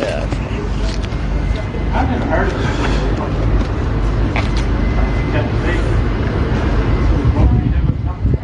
Yeah. I've never heard of it. Got the big. What do you do with something?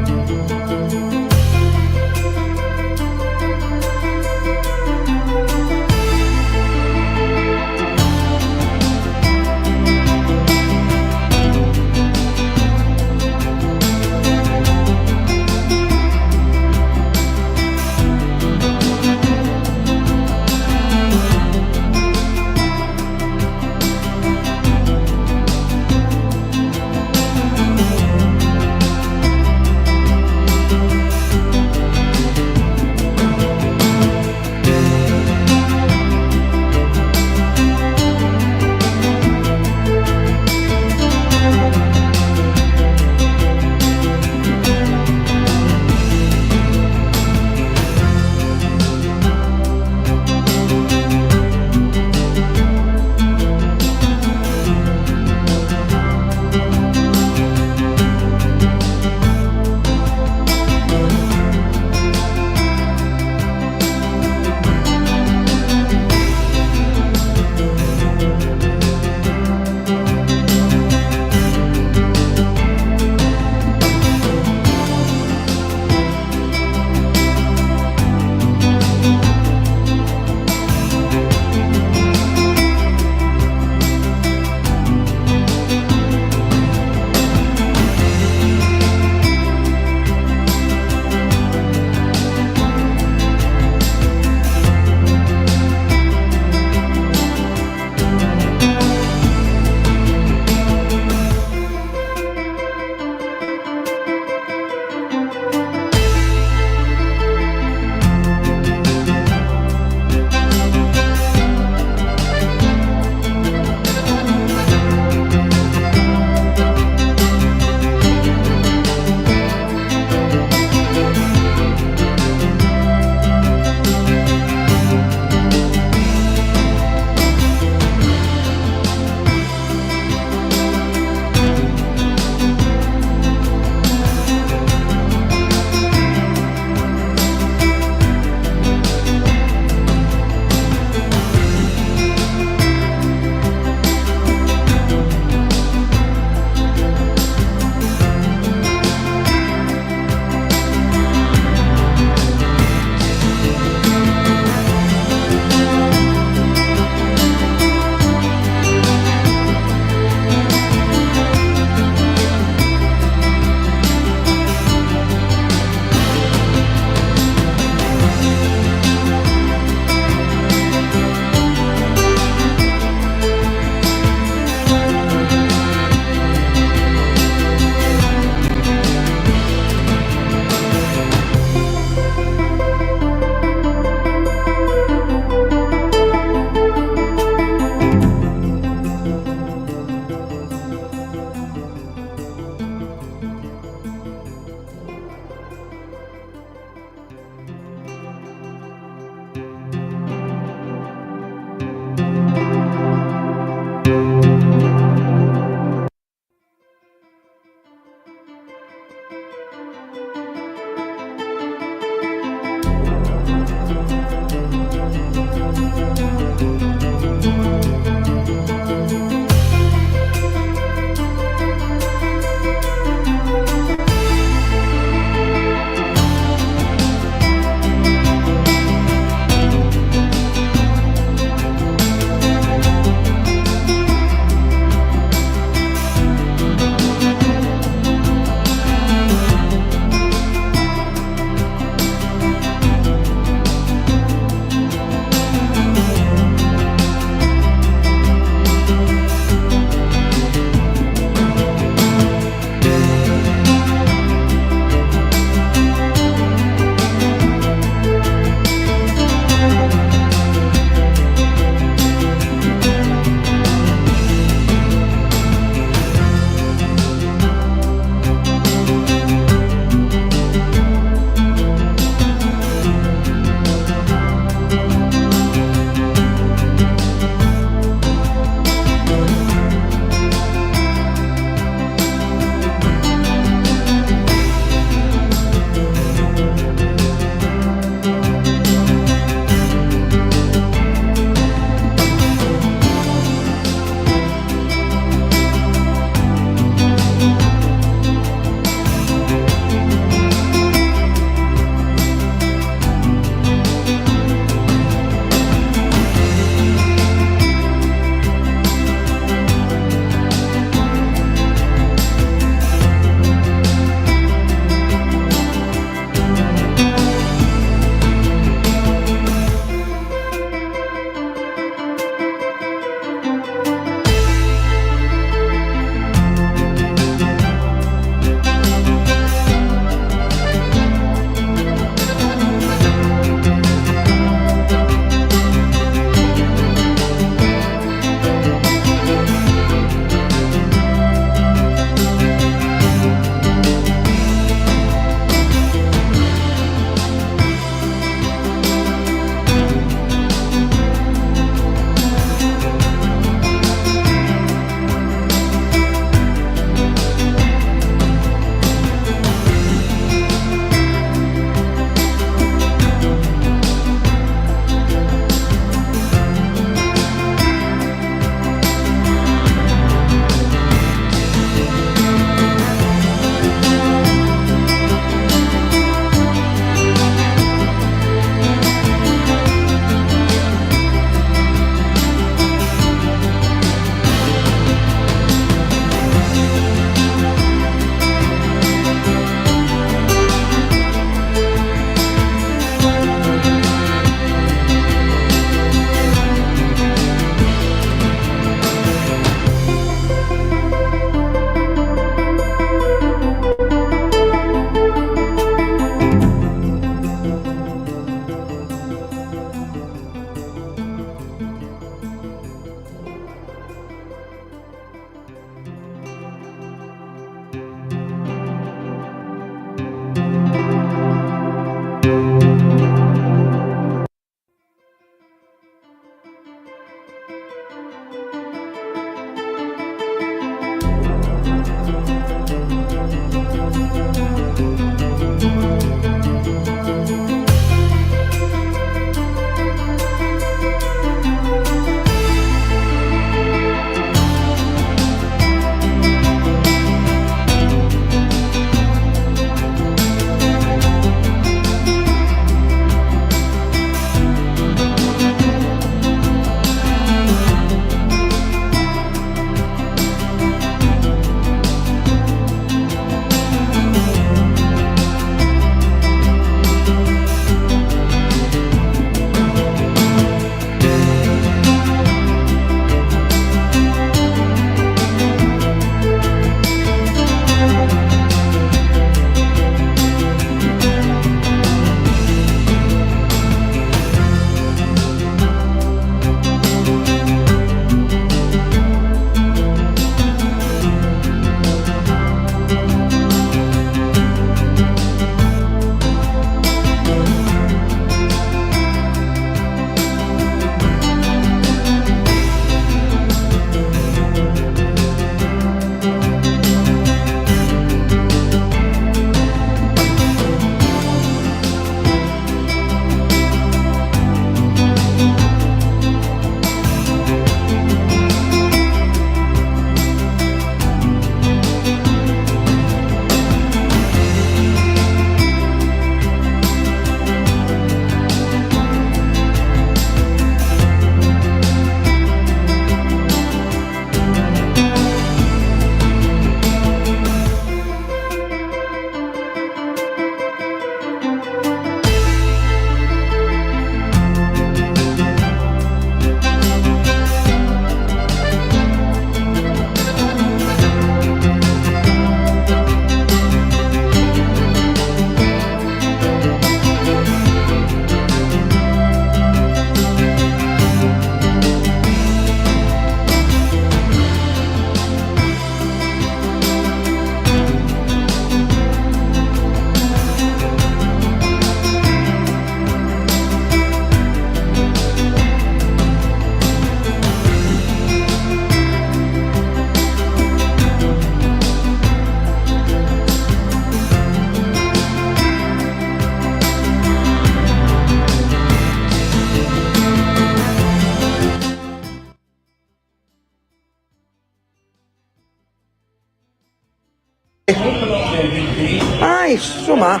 Aye, so am I.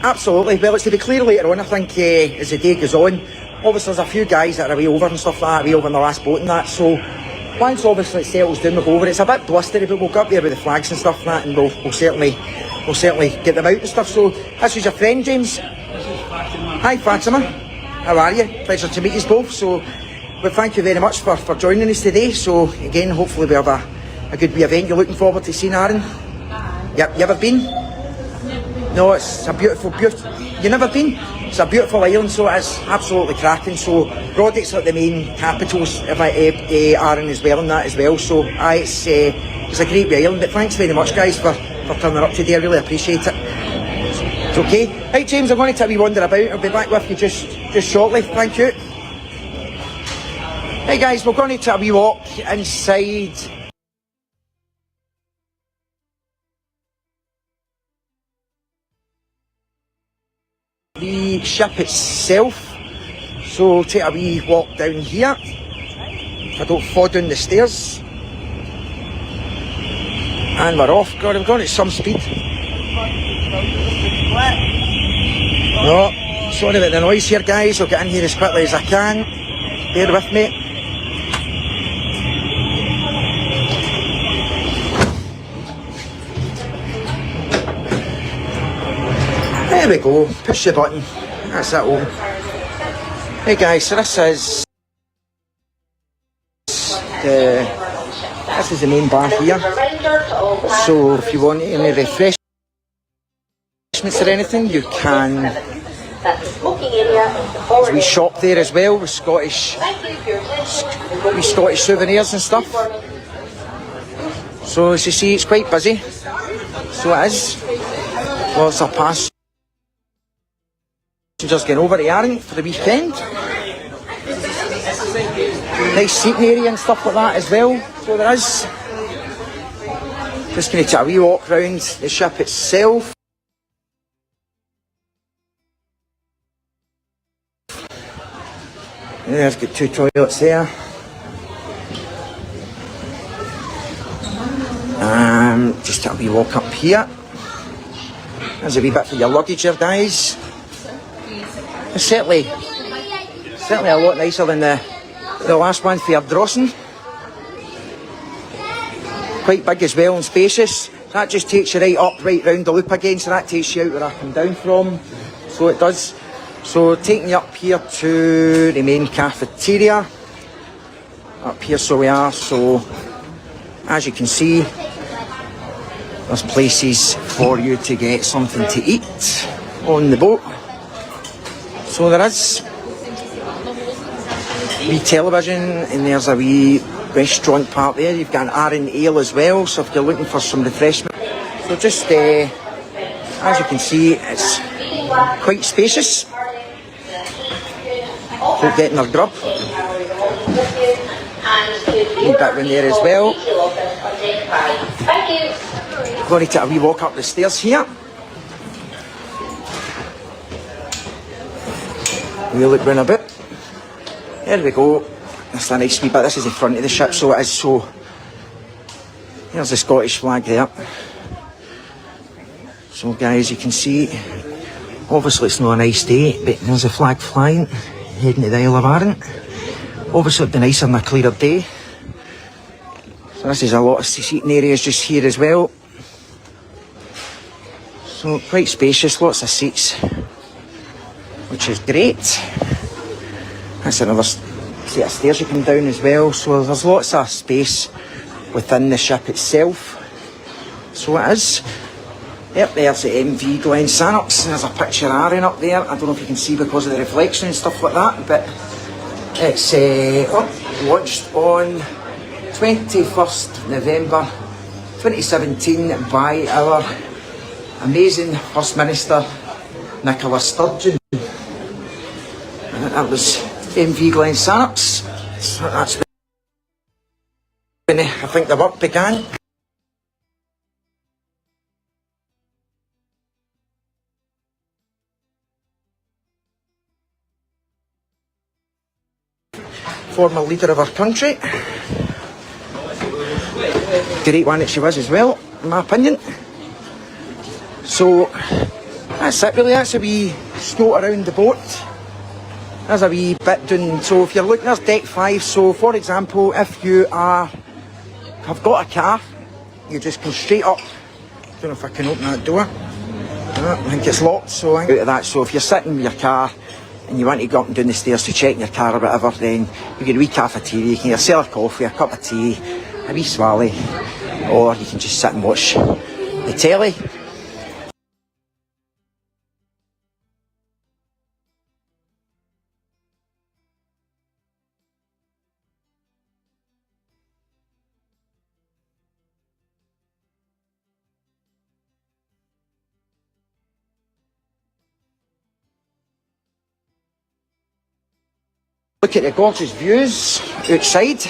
Absolutely. Well, it's to be clear later on, I think, as the day goes on. Obviously, there's a few guys that are away over and stuff like that, away over in the last boat and that, so once obviously it settles down, we'll go over. It's a bit blustery, but we'll go up there with the flags and stuff and that, and we'll certainly get them out and stuff. So, this is your friend, James. Hi, Fatima. How are you? Pleasure to meet you both. So, well, thank you very much for joining us today. So, again, hopefully we have a good wee event. You're looking forward to seeing Arran? Yep, you ever been? No, it's a beautiful. You never been? It's a beautiful island, so it's absolutely cracking. So Roddick's like the main capitals of Arran as well, and that as well. So it's a great wee island. But thanks very much, guys, for turning up today. I really appreciate it. It's okay. Right, James, I'm going to take a wee wander about. I'll be back with you just shortly. Thank you. Hey guys, we're going to take a wee walk inside the ship itself. So take a wee walk down here. If I don't fall down the stairs. And we're off. God, I'm going at some speed. No, sorry about the noise here, guys. I'll get in here as quickly as I can. Bear with me. There we go, push the button, that's it all. Hey guys, so this is the main bar here. So if you want any refreshments or anything, you can. There's a wee shop there as well with Scottish souvenirs and stuff. So as you see, it's quite busy. So it is. Lots of passengers getting over to Arran for the weekend. Nice seating area and stuff like that as well. So there is. Just going to take a wee walk around the ship itself. There's got two toilets there. Just take a wee walk up here. There's a wee bit for your luggage here, guys. It's certainly a lot nicer than the last one for your Drossen. Quite big as well and spacious. That just takes you right up, right round the loop again, so that takes you out where I come down from. So it does. So taking you up here to the main cafeteria. Up here, so we are. So as you can see, there's places for you to get something to eat on the boat. So there is a wee television and there's a wee restaurant part there. You've got an Arran ale as well, so if you're looking for some refreshment. So just as you can see, it's quite spacious. Folk getting their grub. Wee bit round there as well. Going to take a wee walk up the stairs here. We'll look round a bit. There we go. That's a nice wee bit. This is the front of the ship, so it is. So there's the Scottish flag there. So guys, you can see, obviously it's not a nice day, but there's a flag flying, heading to the Isle of Arran. Obviously it'd be nicer on a clearer day. So this is a lot of seating areas just here as well. So quite spacious, lots of seats, which is great. That's another set of stairs you come down as well. So there's lots of space within the ship itself. So it is. Yep, there's the MV Glen Sannox. There's a picture of Arran up there. I don't know if you can see because of the reflection and stuff like that, but it's launched on 21st November 2017 by our amazing First Minister Nicola Sturgeon. And that was MV Glen Sannox. So that's when I think the work began. Former leader of our country. Great one that she was as well, in my opinion. So that's it really, that's a wee scout around the boat. There's a wee bit down, so if you're looking, there's deck 5, so for example, if you have got a car, you just come straight up. I don't know if I can open that door. No, I think it's locked, so out of that. So if you're sitting with your car and you want to go up and down the stairs to check your car or whatever, then you get a wee cafeteria, you can get a cellar coffee, a cup of tea, a wee swally, or you can just sit and watch the telly. Look at the gorgeous views outside,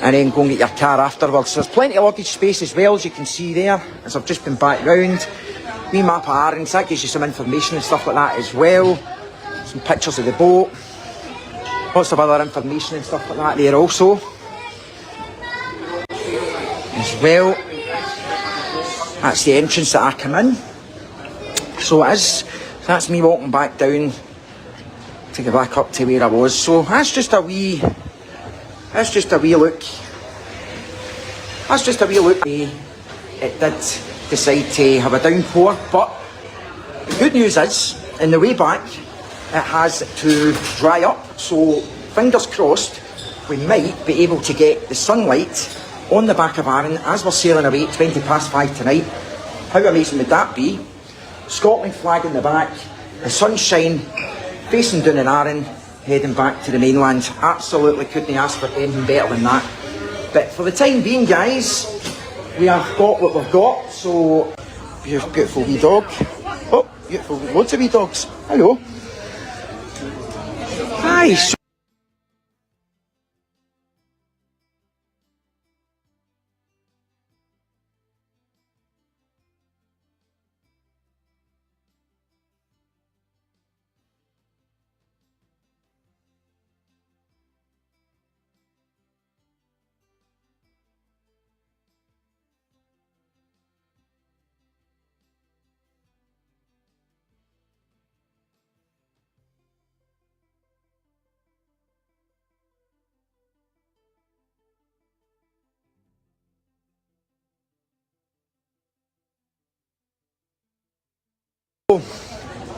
and then go and get your car afterwards. There's plenty of luggage space as well, as you can see there, as I've just been back round. Wee map of Arran, so that gives you some information and stuff like that as well. Some pictures of the boat. Lots of other information and stuff like that there also. As well. That's the entrance that I come in. So it is. So that's me walking back down to go back up to where I was. So that's just a wee look. That's just a wee look. It did decide to have a downpour, but the good news is, in the way back, it has to dry up, so fingers crossed, we might be able to get the sunlight on the back of Arran as we're sailing away at 5:20 tonight. How amazing would that be? Scotland flag in the back, the sunshine facing down in Arran, heading back to the mainland. Absolutely couldn't ask for anything better than that. But for the time being, guys, we have got what we've got. So, beautiful wee dog. Oh, beautiful, loads of wee dogs. Hello. Hi.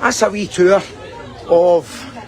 That's a wee tour of